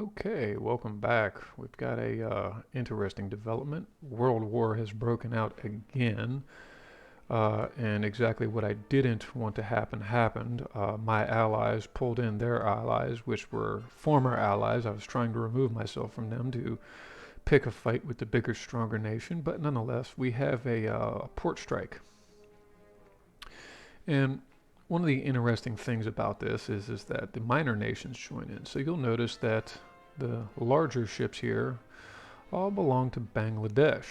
Okay, welcome back. We've got a interesting development. World War has broken out again, and exactly what I didn't want to happen happened. My allies pulled in their allies, which were former allies. I was trying to remove myself from them to pick a fight with the bigger, stronger nation, but nonetheless, we have a port strike. And one of the interesting things about this is that the minor nations join in. So you'll notice that the larger ships here all belong to Bangladesh,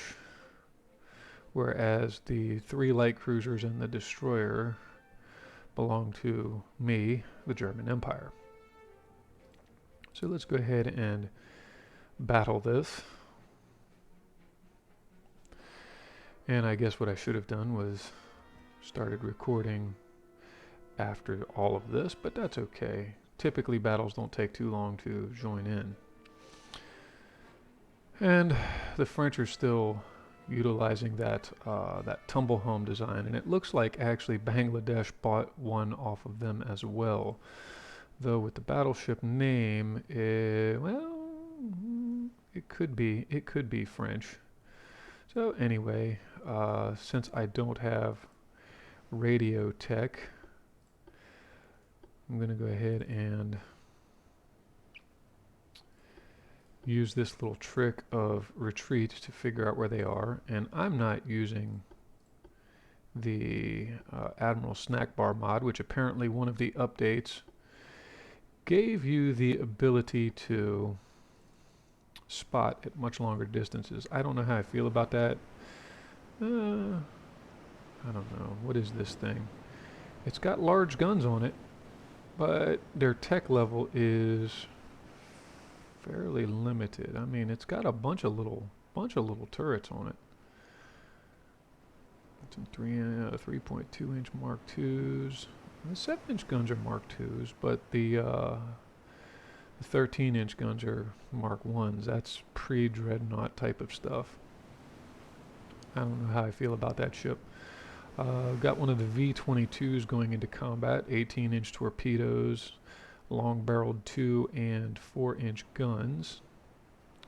whereas the three light cruisers and the destroyer belong to me, the German Empire. So let's go ahead and battle this. And I guess what I should have done was started recording after all of this, but that's okay. Typically battles don't take too long to join in. And the French are still utilizing that tumble home design, and it looks like actually Bangladesh bought one off of them as well. Though with the battleship name, well, it could be French. So anyway, since I don't have radio tech, I'm going to go ahead and use this little trick of retreat to figure out where they are. And I'm not using the Admiral Snack Bar mod, which apparently one of the updates gave you the ability to spot at much longer distances. I don't know how I feel about that. I don't know. What is this thing? It's got large guns on it, but their tech level is fairly limited. I mean, it's got a bunch of little turrets on it. Some 3.2-inch Mark IIs. The 7-inch guns are Mark IIs, but the 13-inch guns are Mark I's. That's pre-dreadnought type of stuff. I don't know how I feel about that ship. Got one of the V-22s going into combat, 18-inch torpedoes, long-barreled 2 and 4-inch guns,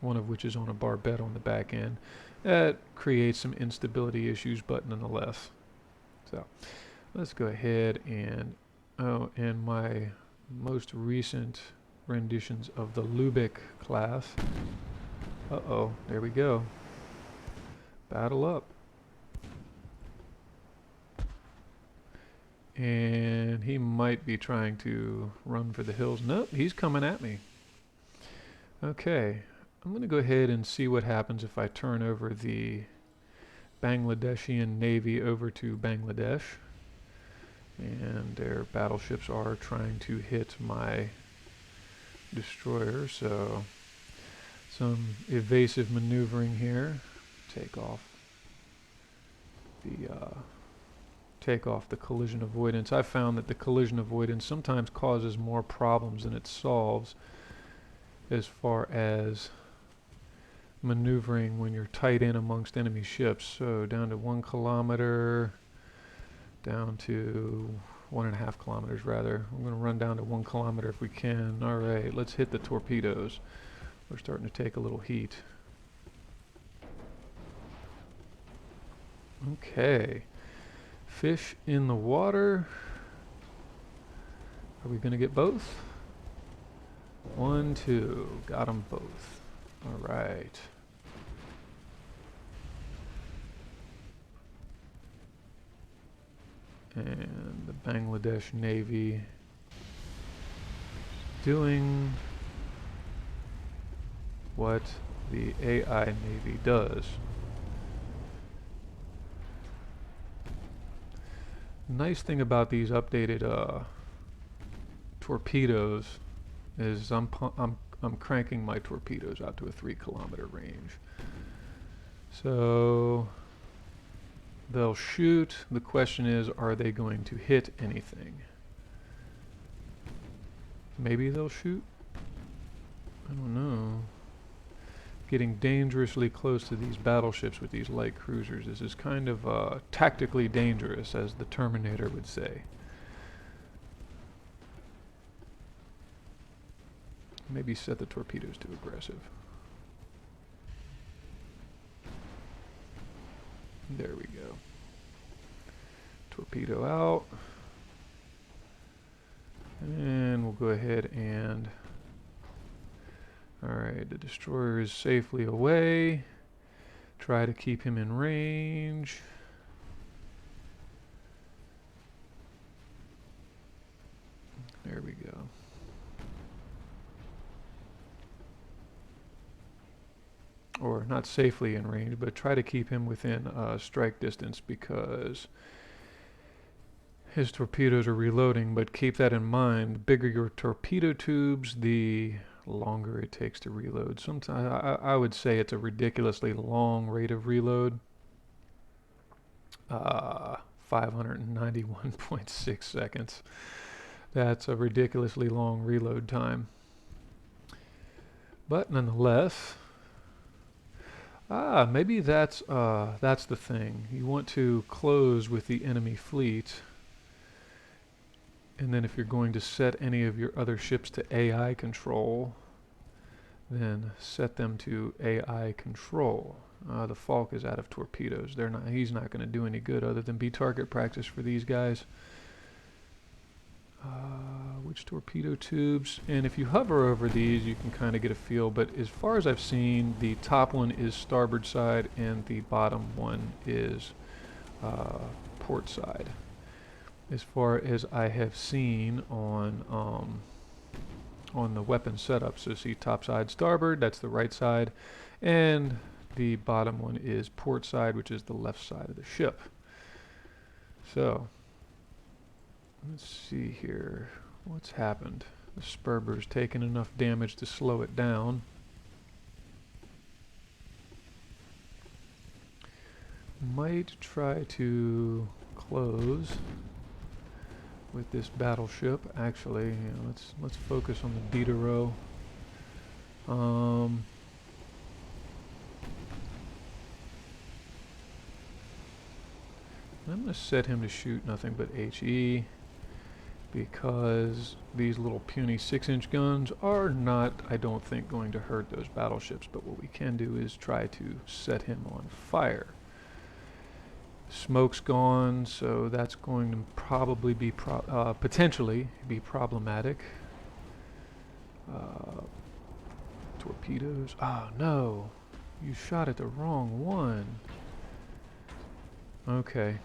one of which is on a barbette on the back end. That creates some instability issues, but nonetheless. So let's go ahead and, and my most recent renditions of the Lubeck class. Uh-oh, there we go. Battle up. And he might be trying to run for the hills. Nope, he's coming at me. Okay, I'm going to go ahead and see what happens if I turn over the Bangladeshian Navy over to Bangladesh. And their battleships are trying to hit my destroyer, so some evasive maneuvering here. Take off the collision avoidance. I found that the collision avoidance sometimes causes more problems than it solves as far as maneuvering when you're tight in amongst enemy ships. So down to 1 kilometer, down to 1.5 kilometers rather. I'm going to run down to 1 kilometer if we can. Alright, let's hit the torpedoes. We're starting to take a little heat. Okay. Fish in the water. Are we going to get both? 1, 2. Got them both. Alright. And the Bangladesh Navy doing what the AI Navy does. Nice thing about these updated torpedoes is I'm cranking my torpedoes out to a 3-kilometer range. So they'll shoot. The question is, are they going to hit anything? Maybe they'll shoot? I don't know. Getting dangerously close to these battleships with these light cruisers. This is kind of tactically dangerous, as the Terminator would say. maybe set the torpedoes to aggressive. There we go. Torpedo out. And we'll go ahead and... Alright, the destroyer is safely away. Try to keep him in range. There we go. Or not safely in range, but try to keep him within strike distance, because his torpedoes are reloading. But keep that in mind, the bigger your torpedo tubes, the longer it takes to reload. Sometimes I would say it's a ridiculously long rate of reload. 591.6 seconds. That's a ridiculously long reload time. But nonetheless, maybe that's the thing. You want to close with the enemy fleet, and then if you're going to set any of your other ships to AI control, then set them to AI control. The Falk is out of torpedoes. He's not going to do any good other than be target practice for these guys. Which torpedo tubes? And if you hover over these, you can kind of get a feel. But as far as I've seen, the top one is starboard side, and the bottom one is port side. As far as I have seen on the weapon setup. So see, top side starboard, that's the right side, and the bottom one is port side, which is the left side of the ship. So let's see here. What's happened? The Sperber's taken enough damage to slow it down. Might try to close with this battleship. Actually, you know, let's focus on the beta row. I'm going to set him to shoot nothing but HE, because these little puny 6-inch guns are not, I don't think, going to hurt those battleships. But what we can do is try to set him on fire. Smoke's gone, so that's going to probably be potentially be problematic. Torpedoes. Oh no, you shot at the wrong one. Okay.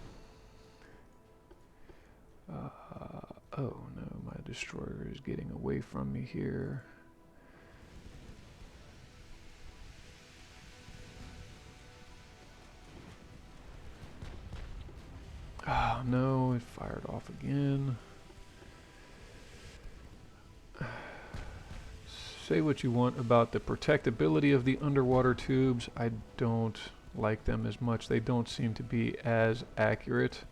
Oh no, my destroyer is getting away from me here. Oh no, it fired off again. Say what you want about the protectability of the underwater tubes. I don't like them as much. They don't seem to be as accurate.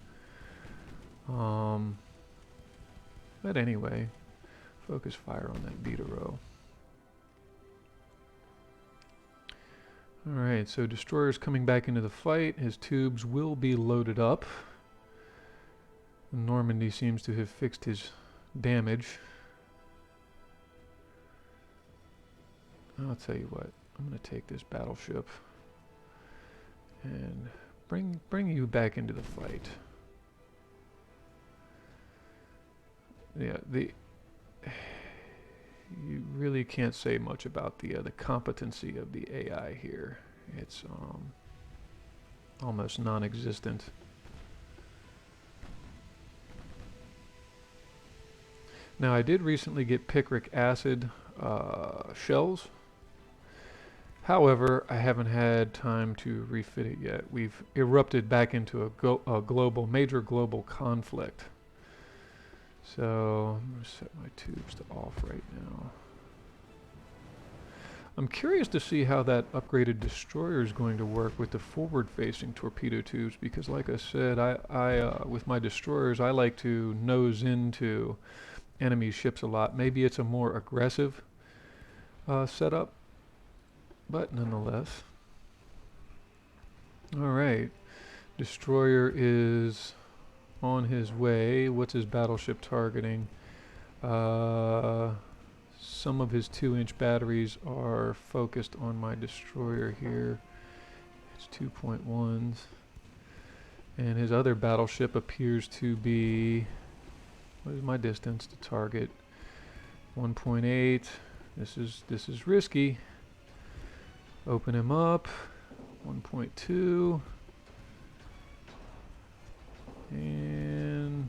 But anyway, focus fire on that beta row. Alright, so destroyer's coming back into the fight. His tubes will be loaded up. Normandy seems to have fixed his damage. I'll tell you what, I'm going to take this battleship and bring you back into the fight. Yeah, you really can't say much about the competency of the AI here. It's almost non-existent. Now, I did recently get picric acid shells. However, I haven't had time to refit it yet. We've erupted back into a major global conflict. So I'm going to set my tubes to off right now. I'm curious to see how that upgraded destroyer is going to work with the forward-facing torpedo tubes, because like I said, I with my destroyers, I like to nose into enemy ships a lot. Maybe it's a more aggressive setup, but nonetheless. Alright, destroyer is on his way. What's his battleship targeting? Some of his 2-inch batteries are focused on my destroyer here. It's 2.1s. And his other battleship appears to be, what is my distance to target? 1.8. This is risky. Open him up. 1.2. And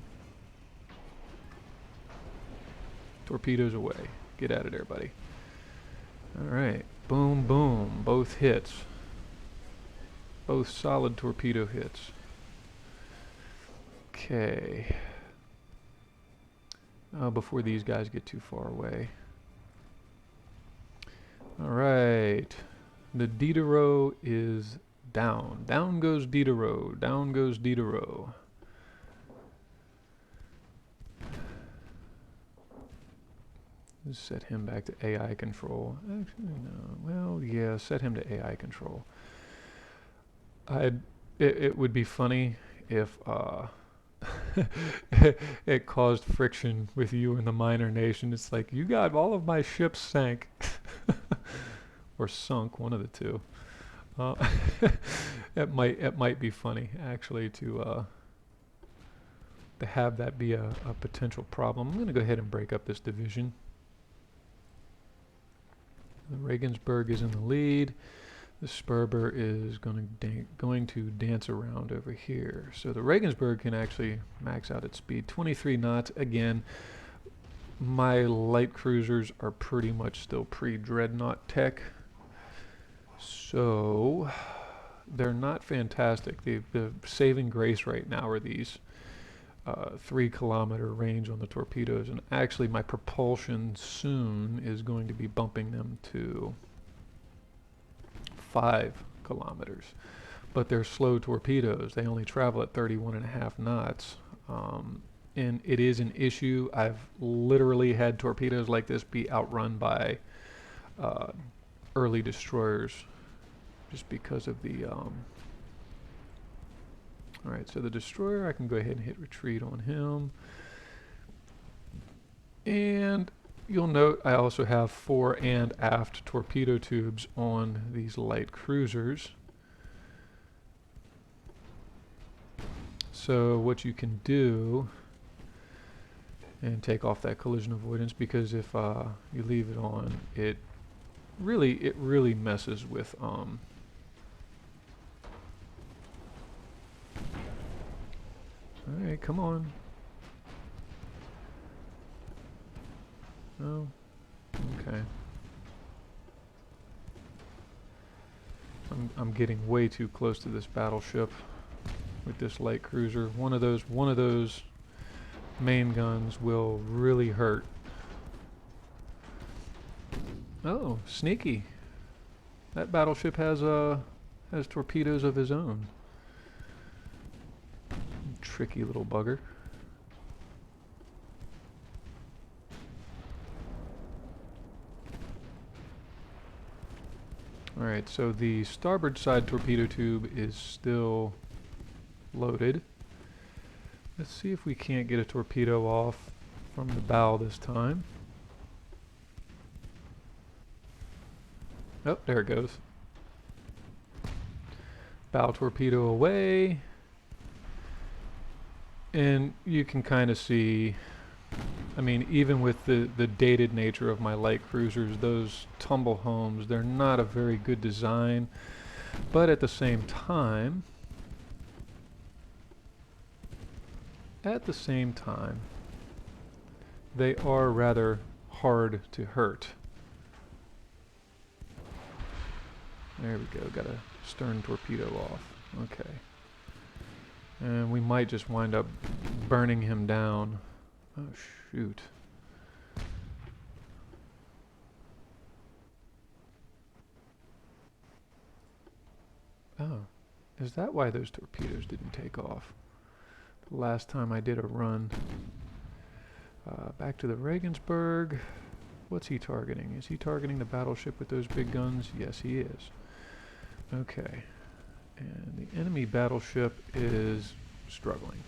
torpedoes away. Get out of there, buddy. Alright. Boom, boom. Both hits. Both solid torpedo hits. Okay. Before these guys get too far away. Alright. The Diderot is down. Down goes Diderot. Down goes Diderot. Let's set him back to AI control. Actually, no. Well, yeah, set him to AI control. It would be funny if it caused friction with you and the minor nation. It's like, you got all of my ships sank. Or sunk, one of the two. It might be funny, actually, to have that be a potential problem. I'm going to go ahead and break up this division. The Regensburg is in the lead. The Sperber is going to dance around over here. So the Regensburg can actually max out its speed. 23 knots. Again, my light cruisers are pretty much still pre-dreadnought tech. So they're not fantastic. The saving grace right now are these 3-kilometer range on the torpedoes, and actually my propulsion soon is going to be bumping them to 5 kilometers. But they're slow torpedoes. They only travel at 31.5 knots. And it is an issue. I've literally had torpedoes like this be outrun by early destroyers just because of the alright, so the destroyer, I can go ahead and hit retreat on him. And you'll note I also have fore and aft torpedo tubes on these light cruisers. So what you can do, and take off that collision avoidance, because if you leave it on, it really messes with alright, come on. Oh, okay. I'm getting way too close to this battleship with this light cruiser. One of those main guns will really hurt. Oh, sneaky. That battleship has torpedoes of his own. Tricky little bugger. Alright, so the starboard side torpedo tube is still loaded. Let's see if we can't get a torpedo off from the bow this time. Oh, there it goes. Bow torpedo away. And you can kind of see, I mean, even with the dated nature of my light cruisers, those tumble homes, they're not a very good design. But at the same time, they are rather hard to hurt. There we go, got a stern torpedo off. Okay. And we might just wind up burning him down. Oh, shoot. Oh, is that why those torpedoes didn't take off? The last time I did a run. Back to the Regensburg. What's he targeting? Is he targeting the battleship with those big guns? Yes, he is. Okay. And the enemy battleship is struggling.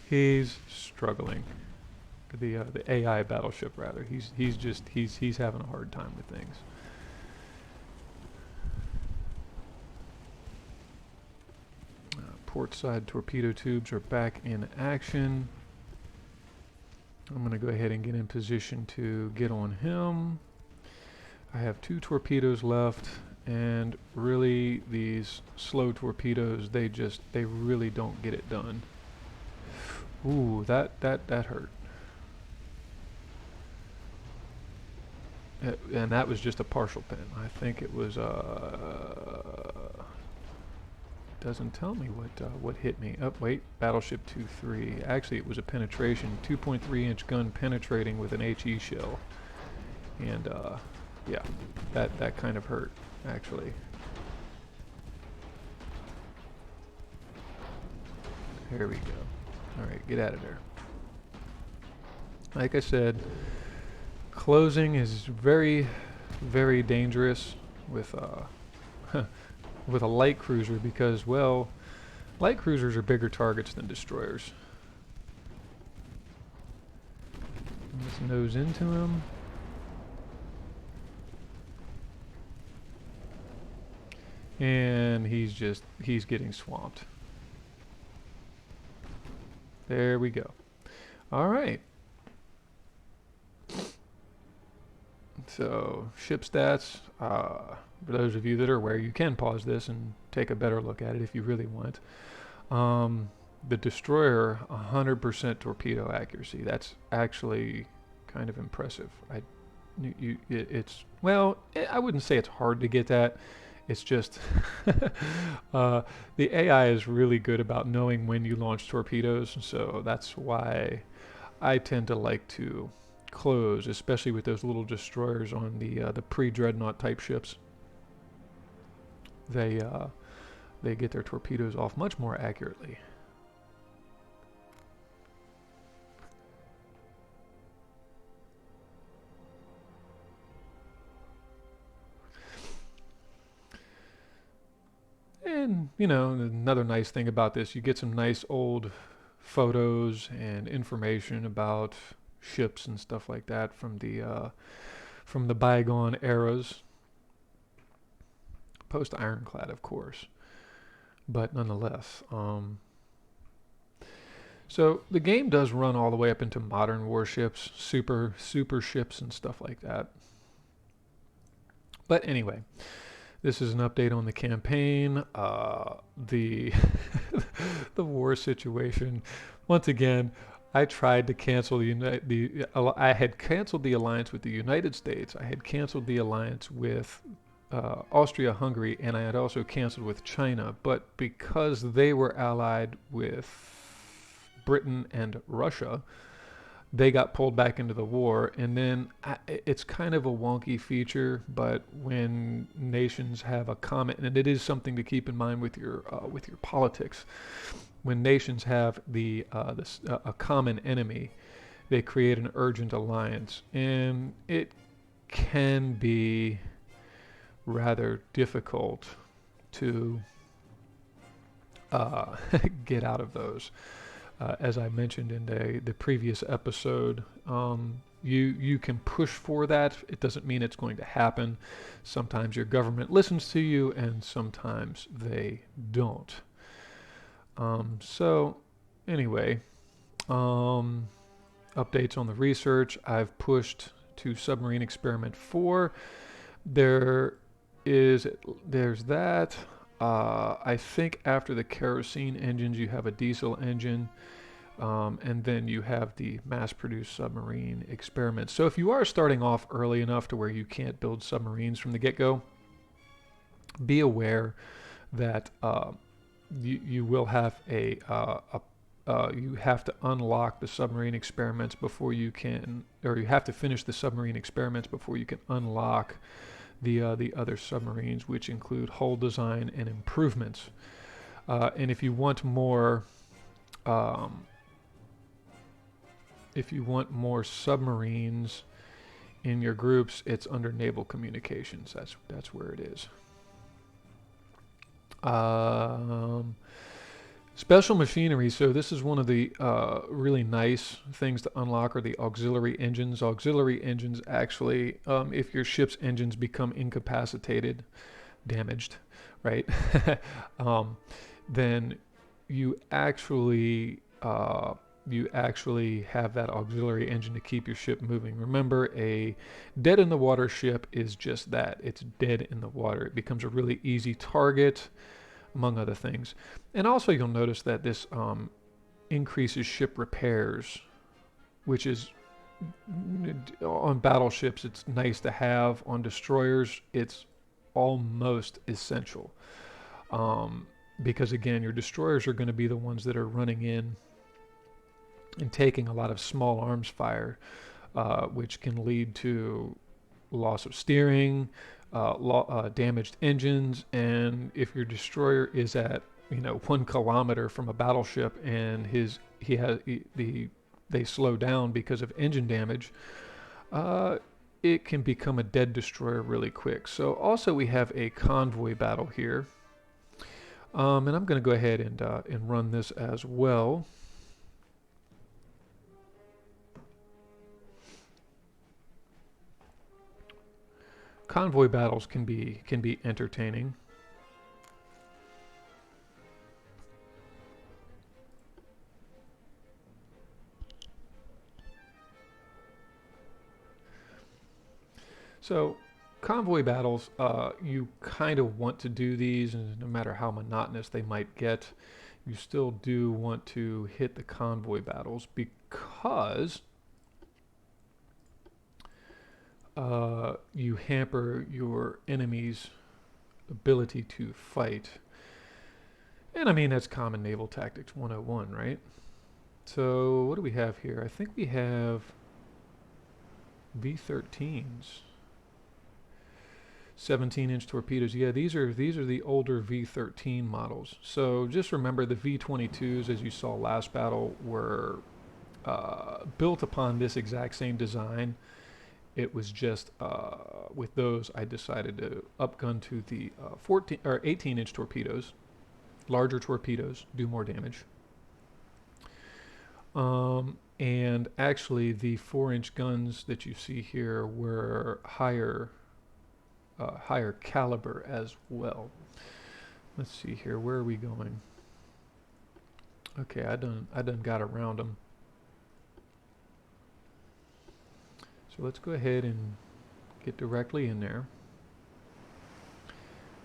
He's struggling. the AI battleship rather. He's having a hard time with things. Port side torpedo tubes are back in action. I'm going to go ahead and get in position to get on him. I have 2 torpedoes left, and really these slow torpedoes, they really don't get it done. Ooh, that hurt. And that was just a partial pin. I think it was doesn't tell me what hit me. Oh wait, battleship 2-3. Actually, it was a penetration, 2.3-inch gun penetrating with an HE shell, and yeah, that kind of hurt actually. There we go. All right, get out of there. Like I said, closing is very, very dangerous with with a light cruiser because, well, light cruisers are bigger targets than destroyers. Let's nose into him. And he's getting swamped. There we go. All right. So, ship stats. For those of you that are aware, you can pause this and take a better look at it if you really want. The destroyer, 100% torpedo accuracy. That's actually kind of impressive. I wouldn't say it's hard to get that. It's just the AI is really good about knowing when you launch torpedoes, so that's why I tend to like to close, especially with those little destroyers on the pre-dreadnought type ships. They get their torpedoes off much more accurately. And, you know, another nice thing about this, you get some nice old photos and information about ships and stuff like that from the bygone eras. Post ironclad, of course, but nonetheless. So the game does run all the way up into modern warships, super ships and stuff like that. But anyway, this is an update on the campaign. The the war situation. Once again, I tried to cancel I had canceled the alliance with the United States. I had canceled the alliance with Austria-Hungary, and I had also canceled with China. But because they were allied with Britain and Russia, they got pulled back into the war. And then it's kind of a wonky feature, but when nations have a common, and it is something to keep in mind with your politics, when nations have a common enemy, they create an urgent alliance, and it can be rather difficult to get out of those. As I mentioned in the previous episode, you can push for that. It doesn't mean it's going to happen. Sometimes your government listens to you, and sometimes they don't. So anyway, updates on the research. I've pushed to submarine experiment 4. There's that. I think after the kerosene engines, you have a diesel engine, and then you have the mass-produced submarine experiment. So if you are starting off early enough to where you can't build submarines from the get-go, be aware that you will have you have to unlock the submarine experiments before you can, or you have to finish the submarine experiments before you can unlock the other submarines, which include hull design and improvements. And if you want more submarines in your groups, it's under naval communications. That's where it is. Special machinery. So this is one of the really nice things to unlock are the auxiliary engines. Auxiliary engines actually, if your ship's engines become incapacitated, damaged, right? um, then you actually you actually have that auxiliary engine to keep your ship moving. Remember, a dead in the water ship is just that. It's dead in the water. It becomes a really easy target, among other things. And also, you'll notice that this increases ship repairs, which is on battleships, it's nice to have. On destroyers, it's almost essential. Um, because again, your destroyers are going to be the ones that are running in and taking a lot of small arms fire, which can lead to loss of steering, damaged engines, and if your destroyer is at 1 kilometer from a battleship and they slow down because of engine damage, it can become a dead destroyer really quick. So also we have a convoy battle here, and I'm going to go ahead and run this as well. Convoy battles can be entertaining. So convoy battles, you kind of want to do these, and no matter how monotonous they might get, you still do want to hit the convoy battles because you hamper your enemy's ability to fight. And I mean, that's common naval tactics 101, right? So what do we have here? I think we have V13s. 17-inch torpedoes. Yeah, these are the older V13 models. So just remember the V22s, as you saw last battle, were built upon this exact same design. It was just with those I decided to upgun to the 14 or 18-inch torpedoes. Larger torpedoes do more damage. And actually, the 4-inch guns that you see here were higher caliber as well. Let's see here. Where are we going? Okay, I done got around them. So let's go ahead and get directly in there.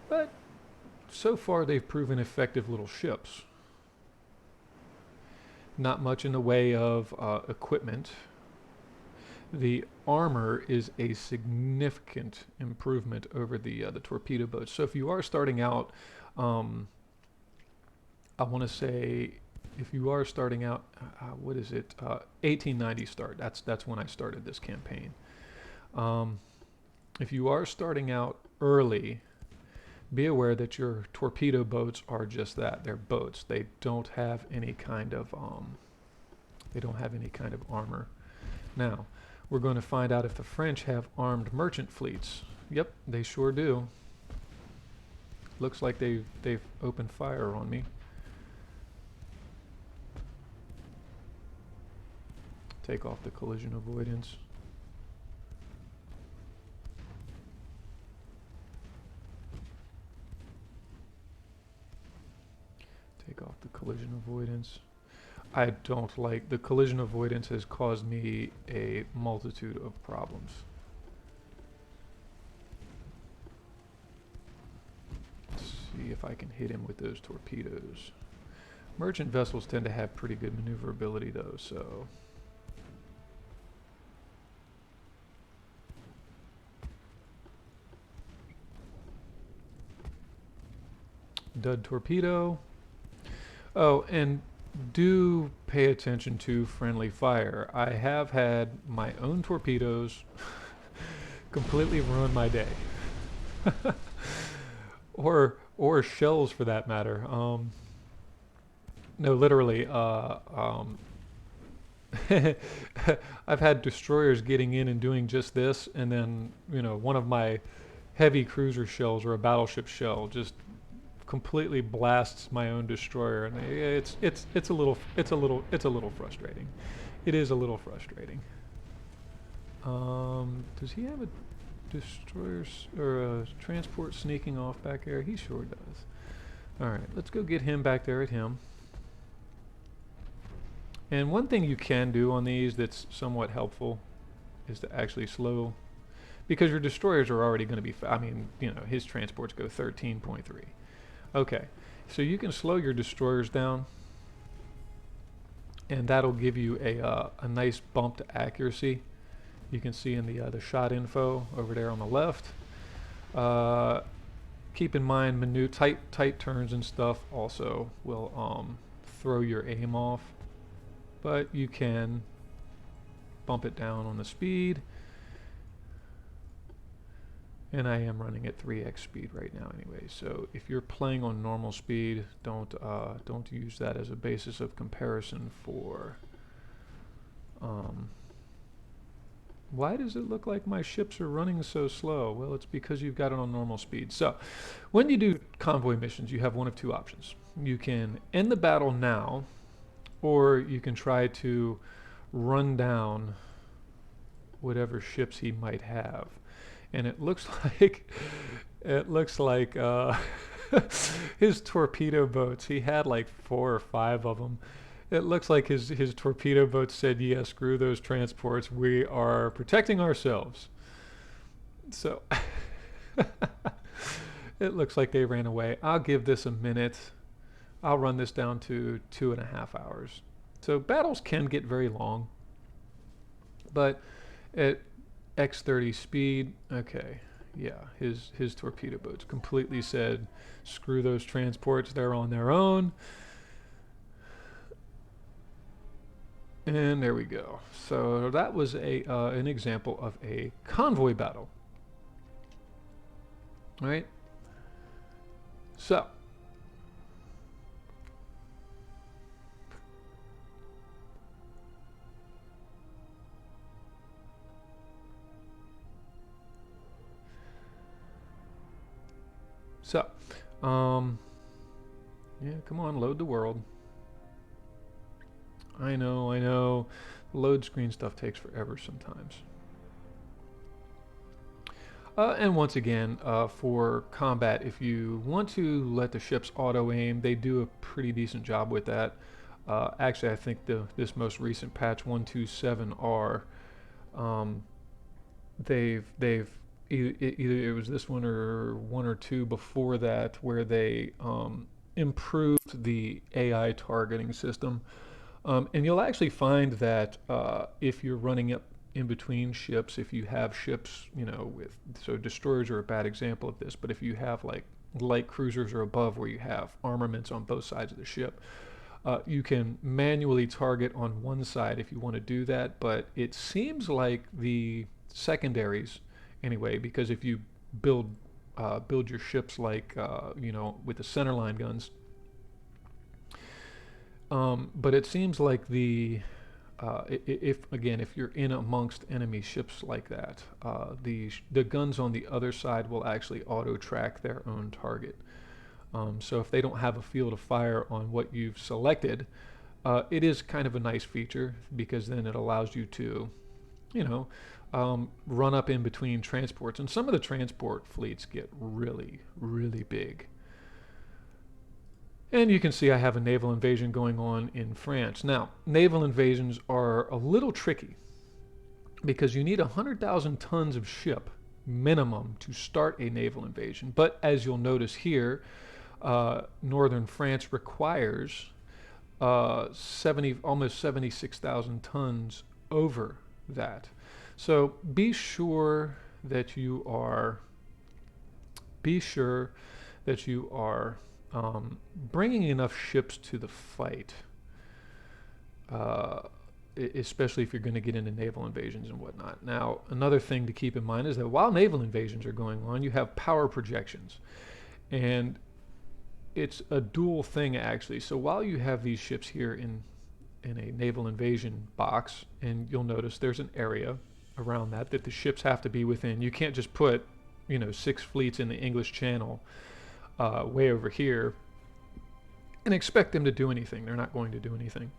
But so far they've proven effective little ships. Not much in the way of equipment. The armor is a significant improvement over the torpedo boats. So if you are starting out, I want to say, if you are starting out, what is it? 1890 start. That's when I started this campaign. If you are starting out early, be aware that your torpedo boats are just that. They're boats. They don't have any kind of armor. Now, we're going to find out if the French have armed merchant fleets. Yep, they sure do. Looks like they've opened fire on me. Take off the collision avoidance. Take off the collision avoidance. I don't like the collision avoidance has caused me a multitude of problems. Let's see if I can hit him with those torpedoes. Merchant vessels tend to have pretty good maneuverability though, so dud torpedo. Oh, and do pay attention to friendly fire. I have had my own torpedoes completely ruin my day. or shells for that matter. No, literally. I've had destroyers getting in and doing just this, and then one of my heavy cruiser shells or a battleship shell just completely blasts my own destroyer, and it's a little frustrating. It is a little frustrating. Does he have a destroyer or a transport sneaking off back there? He sure does. All right, let's go get him back there at him. And one thing you can do on these that's somewhat helpful is to actually slow, because your destroyers are already going to be, his transports go 13.3. Okay, so you can slow your destroyers down, and that'll give you a nice bump to accuracy. You can see in the shot info over there on the left. Keep in mind, tight turns and stuff also will throw your aim off, but you can bump it down on the speed. And I am running at 3x speed right now anyway, so if you're playing on normal speed, don't use that as a basis of comparison for why does it look like my ships are running so slow? Well, it's because you've got it on normal speed. So when you do convoy missions, you have one of two options. You can end the battle now, or you can try to run down whatever ships he might have. And it looks like his torpedo boats, he had like 4 or 5 of them. It looks like his torpedo boats said, yeah, screw those transports, we are protecting ourselves. So it looks like they ran away. I'll give this a minute. I'll run this down to 2.5 hours. So battles can get very long, but at X30 speed, okay, yeah, his torpedo boats completely said, screw those transports, they're on their own. And there we go. So that was an example of a convoy battle. All right. So yeah, come on, load the world. I know. Load screen stuff takes forever sometimes. And once again, for combat, if you want to let the ships auto-aim, they do a pretty decent job with that. Actually, I think this most recent patch 127R, they've either it was this one or one or two before that where they improved the AI targeting system. And you'll actually find that if you're running up in between ships, if you have ships, so destroyers are a bad example of this, but if you have like light cruisers or above where you have armaments on both sides of the ship, you can manually target on one side if you want to do that, but it seems like the secondaries, anyway, because if you build your ships like, with the centerline guns, but it seems like if you're in amongst enemy ships like that, the guns on the other side will actually auto track their own target. So if they don't have a field of fire on what you've selected, it is kind of a nice feature, because then it allows you to, run up in between transports. And some of the transport fleets get really, really big. And you can see I have a naval invasion going on in France. Now, naval invasions are a little tricky because you need 100,000 tons of ship minimum to start a naval invasion. But as you'll notice here, northern France requires almost 76,000 tons over that. So be sure that you are bringing enough ships to the fight, especially if you're going to get into naval invasions and whatnot. Now, another thing to keep in mind is that while naval invasions are going on, you have power projections. And it's a dual thing, actually. So while you have these ships here in a naval invasion box, and you'll notice there's an area around that the ships have to be within. You can't just put 6 fleets in the English Channel way over here and expect them to do anything. They're not going to do anything.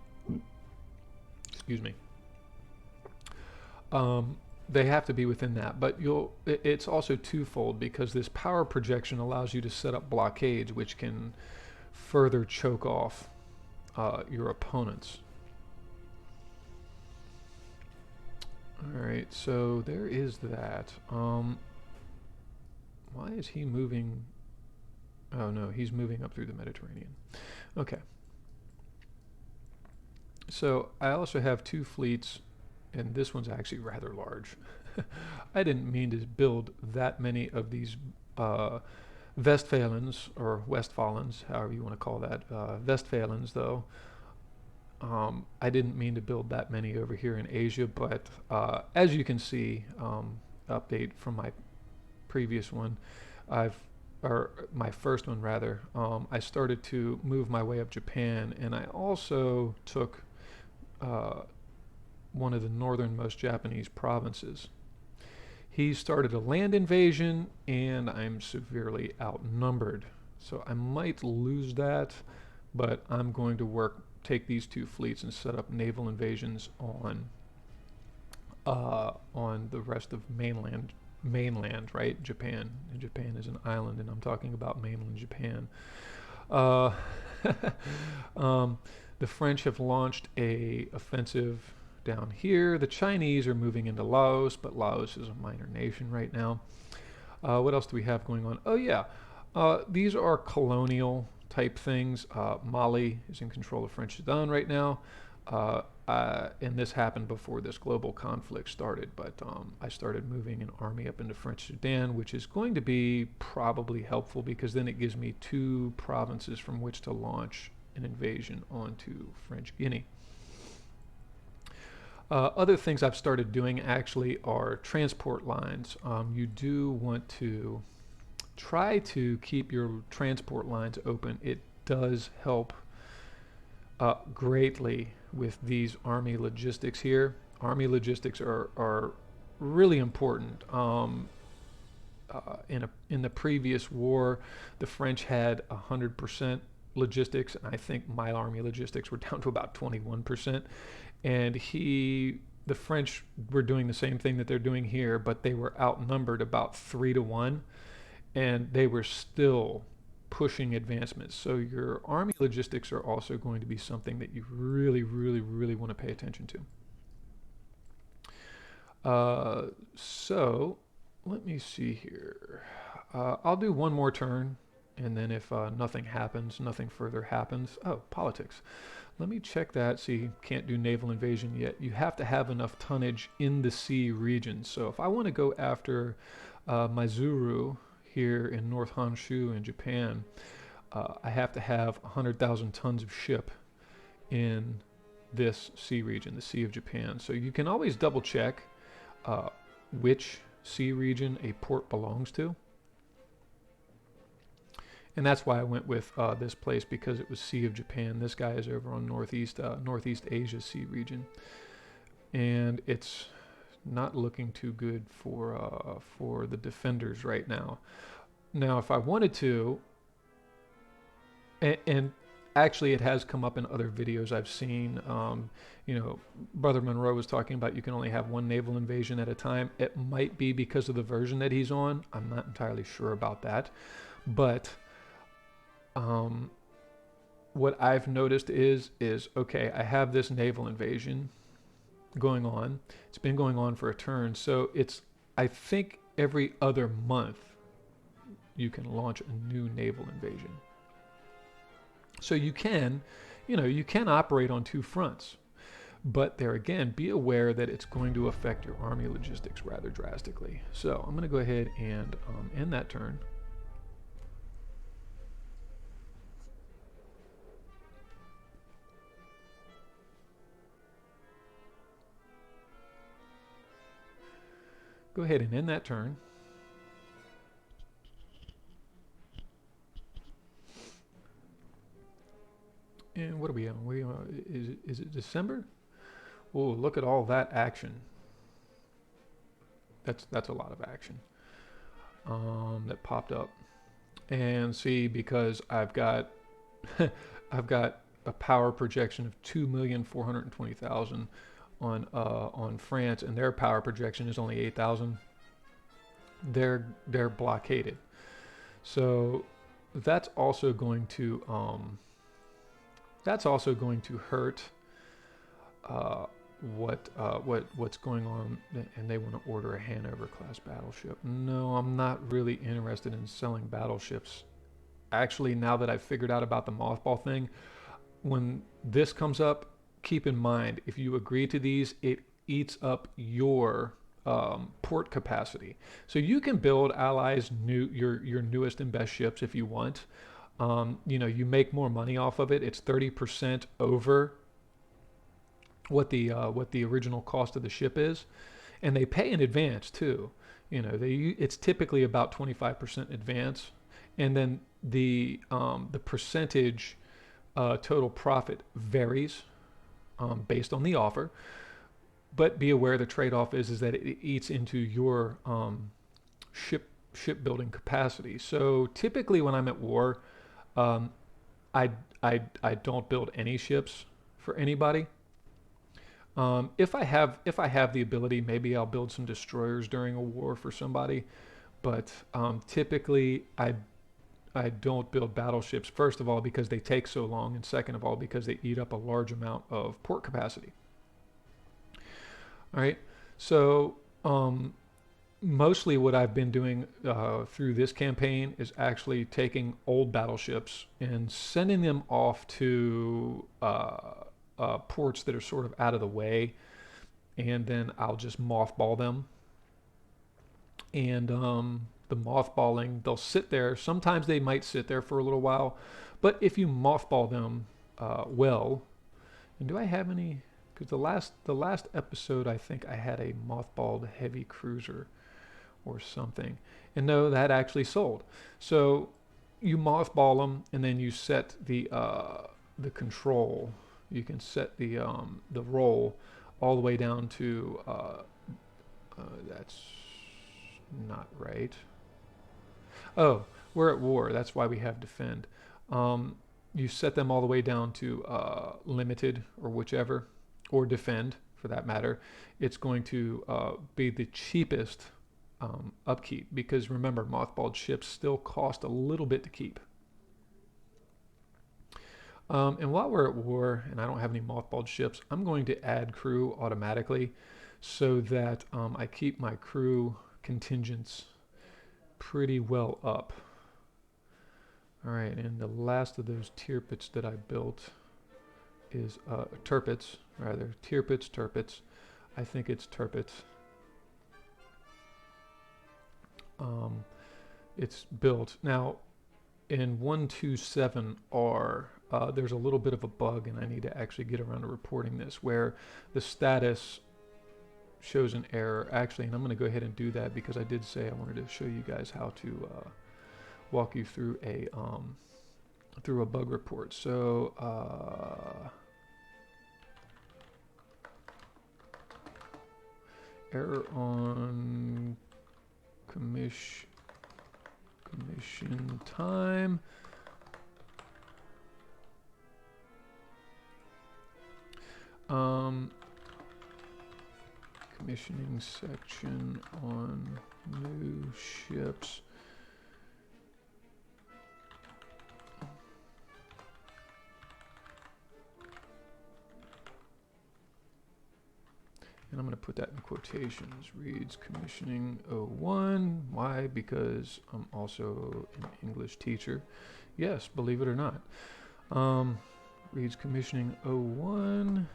Excuse me. They have to be within that, but it's also twofold because this power projection allows you to set up blockades which can further choke off your opponents. Alright, so there is that. Why is he moving? Oh no, he's moving up through the Mediterranean. Okay. So I also have two fleets, and this one's actually rather large. I didn't mean to build that many of these Westphalians, or Westphalians, however you want to call that. Westphalians, though. I didn't mean to build that many over here in Asia, but as you can see, update from my previous one, or my first one rather, I started to move my way up Japan, and I also took one of the northernmost Japanese provinces. He started a land invasion, and I'm severely outnumbered. So I might lose that, but I'm going to take these two fleets and set up naval invasions on the rest of mainland, right? Japan. And Japan is an island, and I'm talking about mainland Japan. The French have launched a offensive down here. The Chinese are moving into Laos, but Laos is a minor nation right now. What else do we have going on? Oh yeah, these are colonial type things. Mali is in control of French Sudan right now, and this happened before this global conflict started, but I started moving an army up into French Sudan, which is going to be probably helpful because then it gives me two provinces from which to launch an invasion onto French Guinea. Other things I've started doing actually are transport lines. You do want to try to keep your transport lines open. It does help greatly with these army logistics here. Army logistics are really important. In the previous war, the French had 100% logistics, and I think my army logistics were down to about 21%. And the French were doing the same thing that they're doing here, but they were outnumbered about 3-1, and they were still pushing advancements. So your army logistics are also going to be something that you really, really, really want to pay attention to. So let me see here. I'll do one more turn, and then if nothing further happens. Oh, politics. Let me check that. See, can't do naval invasion yet. You have to have enough tonnage in the sea region. So if I want to go after Maizuru here in North Honshu in Japan, I have to have 100,000 tons of ship in this sea region, the Sea of Japan. So you can always double check which sea region a port belongs to. And that's why I went with this place, because it was Sea of Japan. This guy is over on Northeast Asia Sea region, and it's not looking too good for the defenders right now. Now, if I wanted to, and actually it has come up in other videos I've seen. Brother Monroe was talking about you can only have one naval invasion at a time. It might be because of the version that he's on. I'm not entirely sure about that, but what I've noticed is okay, I have this naval invasion going on. It's been going on for a turn, so I think every other month you can launch a new naval invasion. So you can operate on two fronts, but there again, be aware that it's going to affect your army logistics rather drastically. So I'm going to go ahead and end that turn. Go ahead and end that turn. And what are we on? Is it December? Oh, look at all that action. That's a lot of action that popped up. and see, because I've got I've got a power projection of 2,420,000 on France, and their power projection is only 8,000. They're blockaded. So that's also going to hurt uh, what's going on, and they want to order a Hanover class battleship. No, I'm not really interested in selling battleships. Actually, now that I've figured out about the mothball thing, when this comes up, keep in mind, if you agree to these, it eats up your port capacity. So you can build Allies your newest and best ships if you want. You make more money off of it. It's 30% over what the original cost of the ship is, and they pay in advance too. It's typically about 25% advance, and then the percentage total profit varies based on the offer. But be aware the trade-off is that it eats into your shipbuilding capacity. So typically, when I'm at war, um, I, I don't build any ships for anybody. If I have the ability, maybe I'll build some destroyers during a war for somebody. But typically, I don't build battleships. First of all, because they take so long, and second of all, because they eat up a large amount of port capacity. All right. So mostly what I've been doing through this campaign is actually taking old battleships and sending them off to ports that are sort of out of the way, and then I'll just mothball them. And the mothballing, they'll sit there. Sometimes they might sit there for a little while, but if you mothball them well, and do I have any? Because the last episode, I think I had a mothballed heavy cruiser or something, and no, that actually sold. So you mothball them, and then you set the control. You can set the roll all the way down to that's not right. Oh, we're at war. That's why we have defend. You set them all the way down to limited or whichever, or defend for that matter. It's going to be the cheapest upkeep, because remember, mothballed ships still cost a little bit to keep. And while we're at war and I don't have any mothballed ships, I'm going to add crew automatically so that I keep my crew contingents pretty well up. All right, and the last of those tirpitz that I built is turpits, rather. Tirpitz. I think it's turpitz. It's built. Now, in 127R, there's a little bit of a bug, and I need to actually get around to reporting this, where the status shows an error. Actually, and I'm going to go ahead and do that, because I did say I wanted to show you guys how to walk you through a bug report. So error on commission time. Commissioning section on new ships. And I'm going to put that in quotations. Reads commissioning 01. Why? Because I'm also an English teacher. Yes, believe it or not. Reads commissioning 01.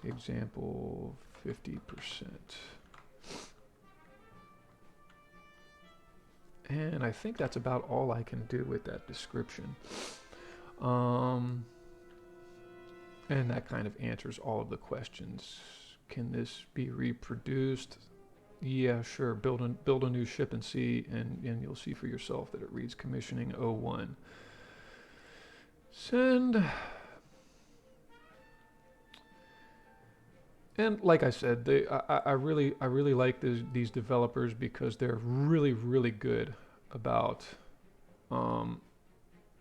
Example 50%. And I think that's about all I can do with that description. And that kind of answers all of the questions. Can this be reproduced? Yeah, sure. Build a new ship and see, and you'll see for yourself that it reads commissioning 01. Send. And like I said, I really like these developers because they're really good about um,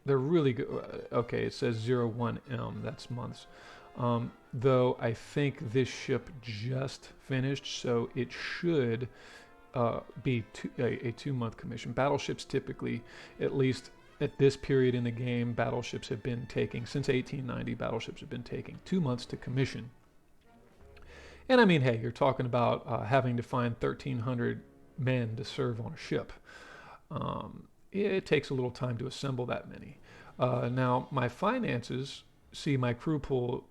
they're really good. Okay, it says 01M, that's months. Though I think this ship just finished, so it should be a 2 month commission. Battleships typically, at least at this period in the game, battleships have been taking, since 1890, battleships have been taking 2 months to commission. And I mean, hey, you're talking about having to find 1,300 men to serve on a ship. It takes a little time to assemble that many. Now, my finances, see, my crew pool,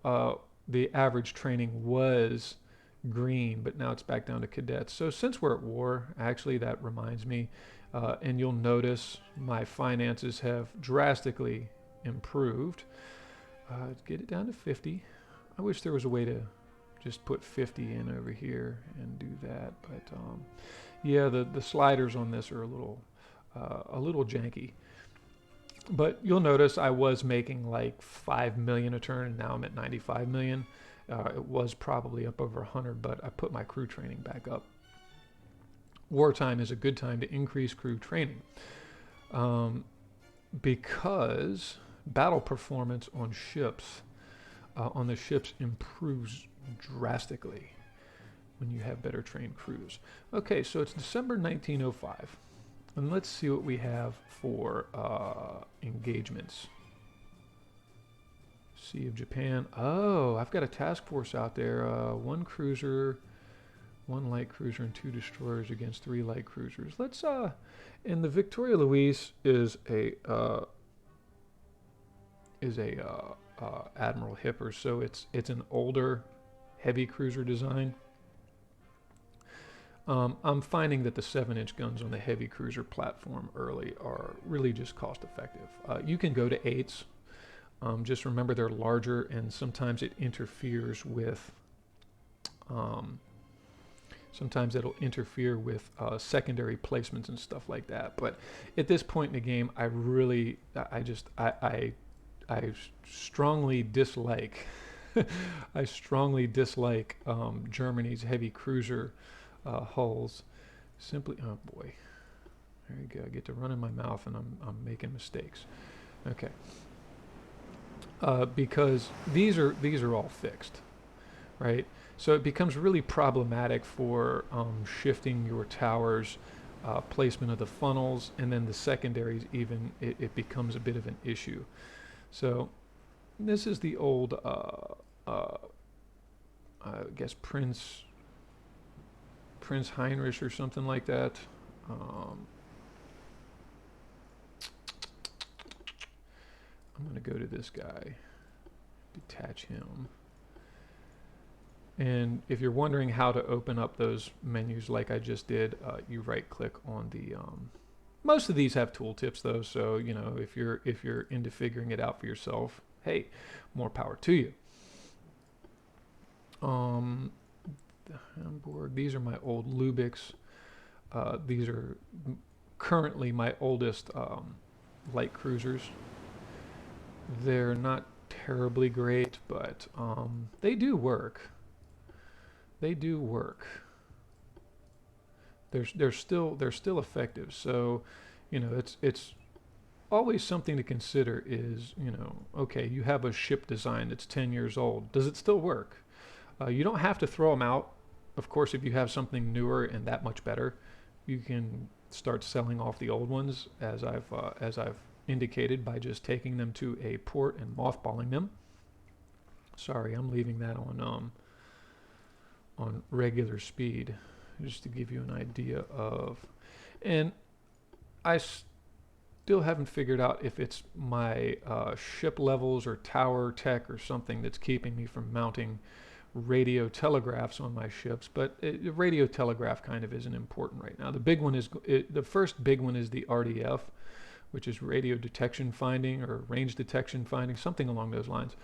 the average training was green, but now it's back down to cadets. So since we're at war, actually, that reminds me, and you'll notice my finances have drastically improved. Get it down to 50. I wish there was a way to just put 50 in over here and do that, but yeah, the sliders on this are a little janky. But you'll notice I was making like 5 million a turn, and now I'm at 95 million. It was probably up over 100, but I put my crew training back up. Wartime is a good time to increase crew training because battle performance on ships, on the ships, improves drastically when you have better trained crews. Okay, so it's December 1905. And let's see what we have for engagements. Sea of Japan. Oh, I've got a task force out there. One cruiser, one light cruiser, and 2 destroyers against 3 light cruisers. Let's and the Victoria Luis is a Admiral Hipper, so it's an older heavy cruiser design. I'm finding that the 7-inch guns on the heavy cruiser platform early are really just cost effective. You can go to 8s. Just remember they're larger, and sometimes it interferes with sometimes it'll interfere with secondary placements and stuff like that. But at this point in the game, I strongly dislike I strongly dislike Germany's heavy cruiser hulls. Simply, oh boy, there you go. I get to run in my mouth, and I'm making mistakes. Okay, because these are all fixed, right? So it becomes really problematic for shifting your towers, placement of the funnels, and then the secondaries. Even it becomes a bit of an issue. So this is the old, I guess Prince Heinrich or something like that. I'm going to go to this guy, detach him. And if you're wondering how to open up those menus like I just did, you right click on the, most of these have tooltips though, so you know, if you're into figuring it out for yourself, hey, more power to you. Hamburg, these are my old Lubicks. These are currently my oldest light cruisers. They're not terribly great, but they do work. They do work. They're still effective. So, you know, it's always something to consider. Is, you know, okay, you have a ship design that's 10 years old. Does it still work? You don't have to throw them out. Of course, if you have something newer and that much better, you can start selling off the old ones, as I've indicated, by just taking them to a port and mothballing them. Sorry, I'm leaving that on regular speed, just to give you an idea of. And I still haven't figured out if it's my ship levels or tower tech or something that's keeping me from mounting radio telegraphs on my ships, but the radio telegraph kind of isn't important right now. The big one is the first big one is the RDF, which is radio detection finding or range detection finding, something along those lines.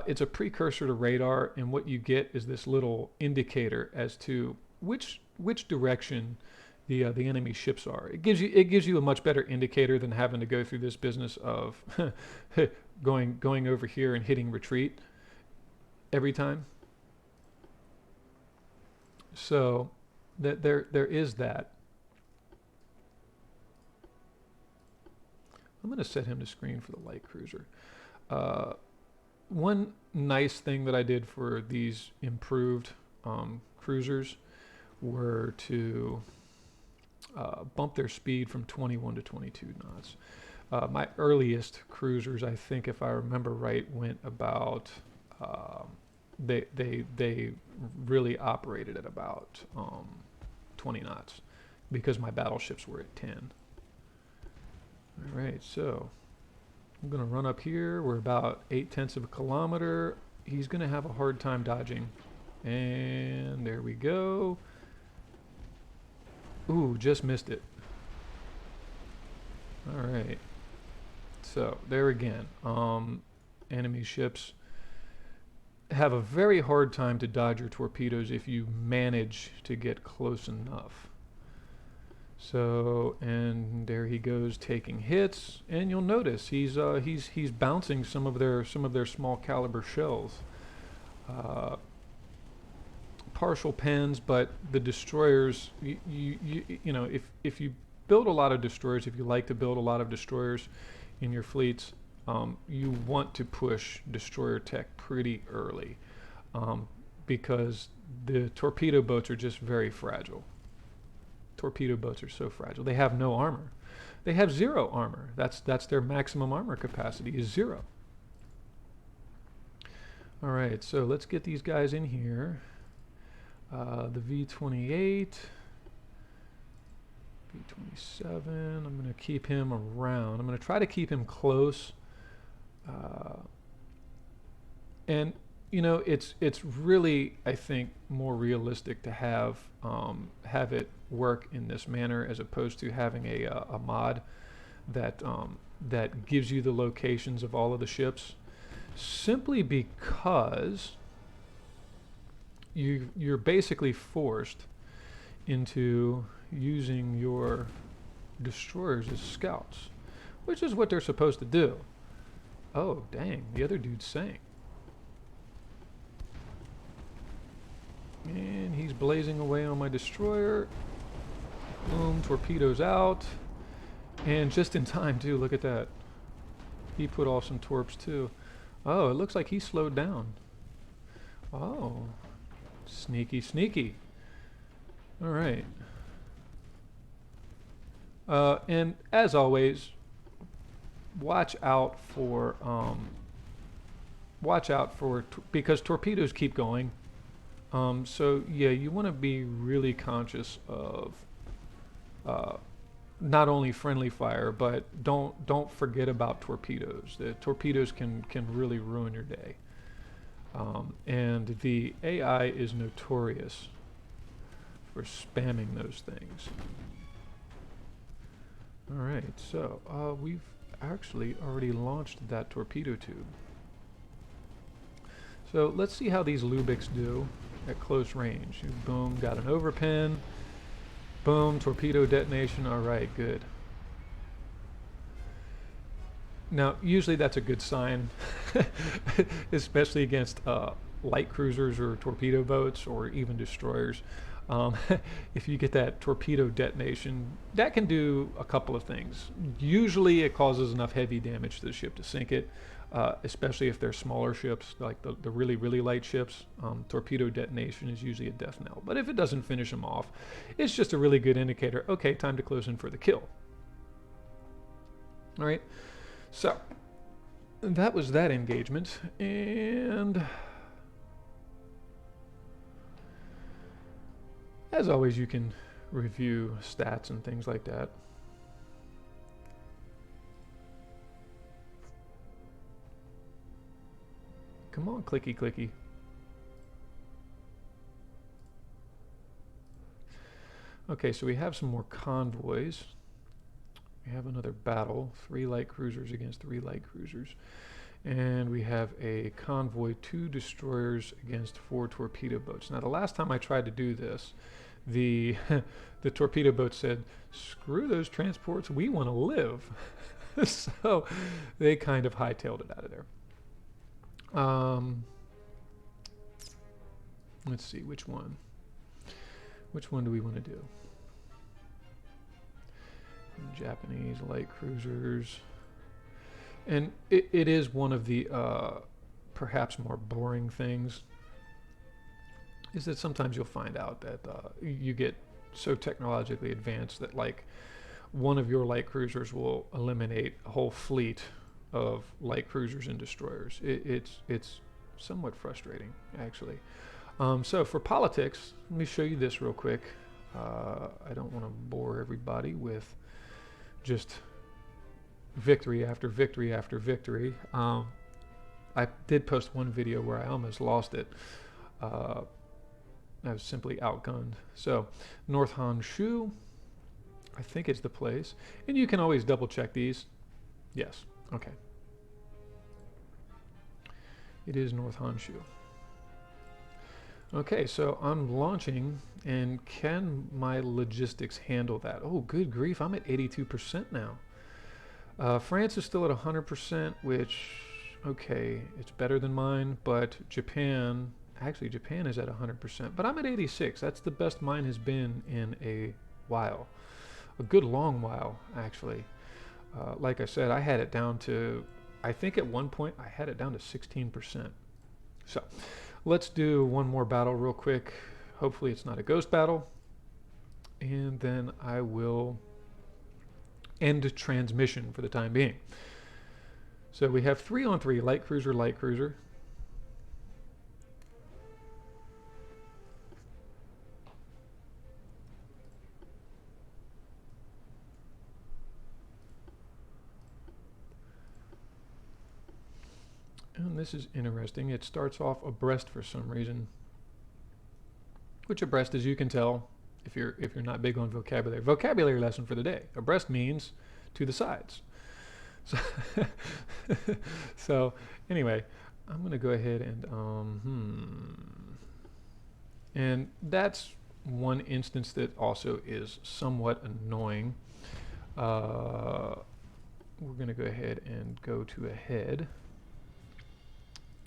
It's a precursor to radar, and what you get is this little indicator as to which direction the enemy ships are. It gives you a much better indicator than having to go through this business of going over here and hitting retreat every time. So that there is that. I'm going to set him to screen for the light cruiser. One nice thing that I did for these improved cruisers were to bump their speed from 21 to 22 knots. My earliest cruisers, I think, if I remember right, went about. They really operated at about 20 knots because my battleships were at 10. All right, so I'm going to run up here. We're about 8/10 of a kilometer. He's going to have a hard time dodging. And there we go. Ooh, just missed it. All right. So there again, enemy ships have a very hard time to dodge your torpedoes if you manage to get close enough. So, and there he goes taking hits, and you'll notice he's bouncing some of their small caliber shells. Partial pens, but the destroyers, you know, if you build a lot of destroyers, if you like to build a lot of destroyers in your fleets, you want to push destroyer tech pretty early, because the torpedo boats are just very fragile. Torpedo boats are so fragile. They have no armor. They have 0 armor. That's their maximum armor capacity is 0. All right, so let's get these guys in here. The V-28, V-27, I'm going to keep him around. I'm going to try to keep him close. And, you know, it's really, I think, more realistic to have it work in this manner as opposed to having a mod that that gives you the locations of all of the ships, simply because you're basically forced into using your destroyers as scouts, which is what they're supposed to do. Oh, dang, the other dude sank. And he's blazing away on my destroyer. Boom, torpedoes out. And just in time, too, look at that. He put off some torps, too. Oh, it looks like he slowed down. Oh, sneaky, sneaky. All right. And as always, watch out for because torpedoes keep going. So yeah, you want to be really conscious of not only friendly fire, but don't forget about torpedoes. The torpedoes can really ruin your day. And the AI is notorious for spamming those things. All right, so we've actually already launched that torpedo tube. So let's see how these Lubics do at close range. Boom, got an overpin. Boom, torpedo detonation. All right, good. Now, usually that's a good sign, especially against light cruisers or torpedo boats or even destroyers. If you get that torpedo detonation, that can do a couple of things. Usually it causes enough heavy damage to the ship to sink it, especially if they're smaller ships, like the really, really light ships. Torpedo detonation is usually a death knell. But if it doesn't finish them off, it's just a really good indicator. Okay, time to close in for the kill. All right, so that was that engagement. And as always, you can review stats and things like that. Come on, clicky, clicky. Okay, so we have some more convoys. We have another battle, 3 light cruisers against 3 light cruisers. And we have a convoy, 2 destroyers against 4 torpedo boats. Now, the last time I tried to do this, the torpedo boat said, "Screw those transports, we want to live." So they kind of hightailed it out of there. Let's see which one. Which one do we want to do? Japanese light cruisers. And it is one of the perhaps more boring things, is that sometimes you'll find out that you get so technologically advanced that like one of your light cruisers will eliminate a whole fleet of light cruisers and destroyers. It's somewhat frustrating, actually. So for politics, let me show you this real quick. I don't want to bore everybody with just victory after victory after victory. I did post one video where I almost lost it. I was simply outgunned. So North Honshu, I think it's the place. And you can always double check these. Yes, okay. It is North Honshu. Okay, so I'm launching, and can my logistics handle that? Oh, good grief, I'm at 82% now. France is still at 100%, which, okay, it's better than mine, but Japan, actually Japan is at 100%, but I'm at 86. That's the best mine has been in a while. A good long while, actually. Like I said, I had it down to, I think at one point I had it down to 16%. So let's do one more battle real quick. Hopefully it's not a ghost battle. And then I will end transmission for the time being. So we have 3-on-3, light cruiser, light cruiser. And this is interesting. It starts off abreast for some reason. Which abreast, as you can tell, if you're not big on vocabulary. Vocabulary lesson for the day. Abreast means to the sides. So, so anyway, I'm going to go ahead and and that's one instance that also is somewhat annoying. We're going to go ahead and go to a head.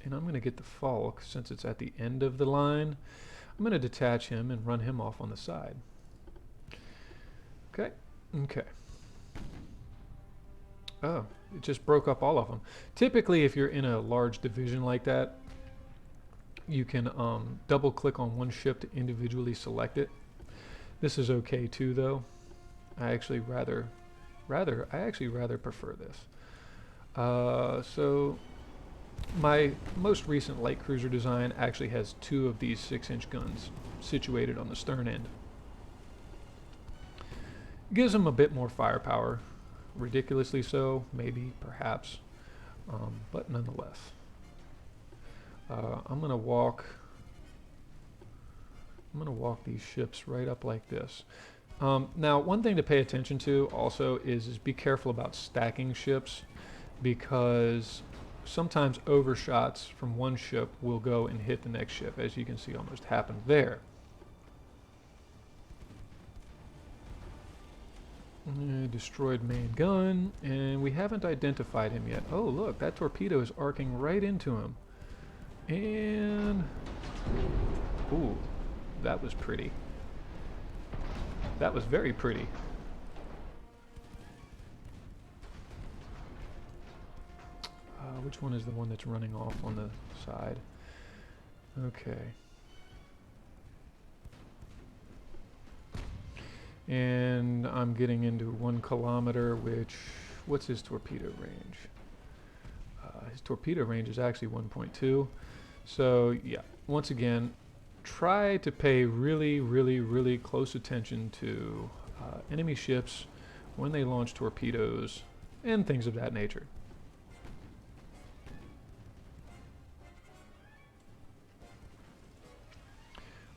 And I'm going to get the Falk, since it's at the end of the line. I'm going to detach him and run him off on the side. Okay. Okay. Oh, it just broke up all of them. Typically, if you're in a large division like that, you can double click on one ship to individually select it. This is okay too, though. I actually rather prefer this. So my most recent light cruiser design actually has 2 of these 6-inch guns situated on the stern end. Gives them a bit more firepower, ridiculously so, maybe, perhaps, but nonetheless. I'm gonna walk these ships right up like this. Now, one thing to pay attention to also is be careful about stacking ships, because sometimes overshots from one ship will go and hit the next ship, as you can see almost happened there. Destroyed main gun, and we haven't identified him yet. Oh, look, that torpedo is arcing right into him. And, ooh, that was pretty. That was very pretty. Which one is the one that's running off on the side? Okay. And I'm getting into 1 kilometer, which, what's his torpedo range? His torpedo range is actually 1.2. So yeah, once again, try to pay really close attention to enemy ships when they launch torpedoes and things of that nature.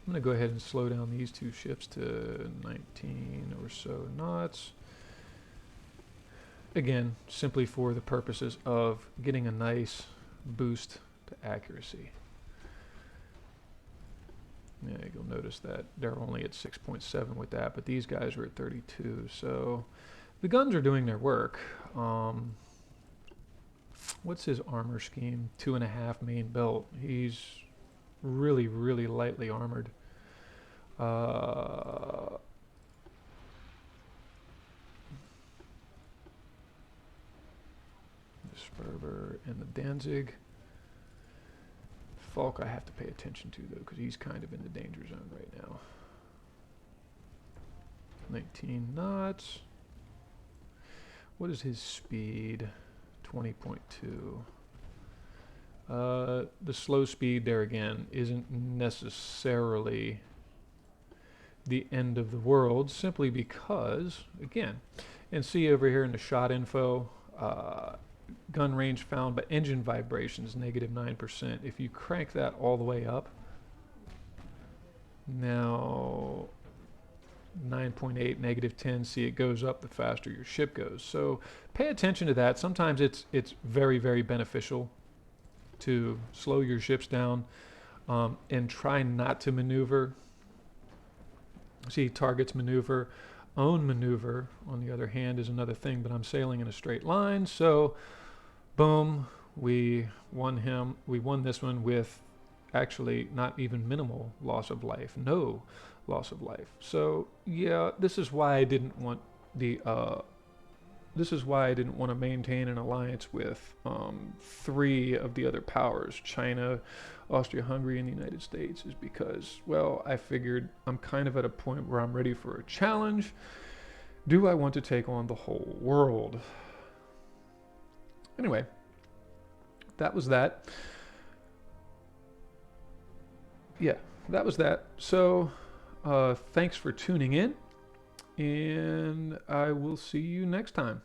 I'm going to go ahead and slow down these 2 ships to 19 or so knots. Again, simply for the purposes of getting a nice boost to accuracy. Yeah, you'll notice that they're only at 6.7 with that, but these guys are at 32. So the guns are doing their work. What's his armor scheme? 2.5 main belt. He's really lightly armored. The Sperber and the Danzig. Falk I have to pay attention to, though, because he's kind of in the danger zone right now. 19 knots. What is his speed? 20.2. The slow speed there again isn't necessarily the end of the world, simply because, again, and see over here in the shot info, gun range found by engine vibrations, -9%. If you crank that all the way up, now 9.8, -10, see it goes up the faster your ship goes. So pay attention to that. Sometimes it's very, very beneficial to slow your ships down and try not to maneuver. See, targets maneuver. Own maneuver, on the other hand, is another thing, but I'm sailing in a straight line, so boom, we won him. We won this one with actually not even minimal loss of life, no loss of life. So yeah, this is why I didn't want to maintain an alliance with 3 of the other powers, China, Austria-Hungary, and the United States, is because, well, I figured I'm kind of at a point where I'm ready for a challenge. Do I want to take on the whole world? Anyway, that was that. Yeah, that was that. So, thanks for tuning in, and I will see you next time.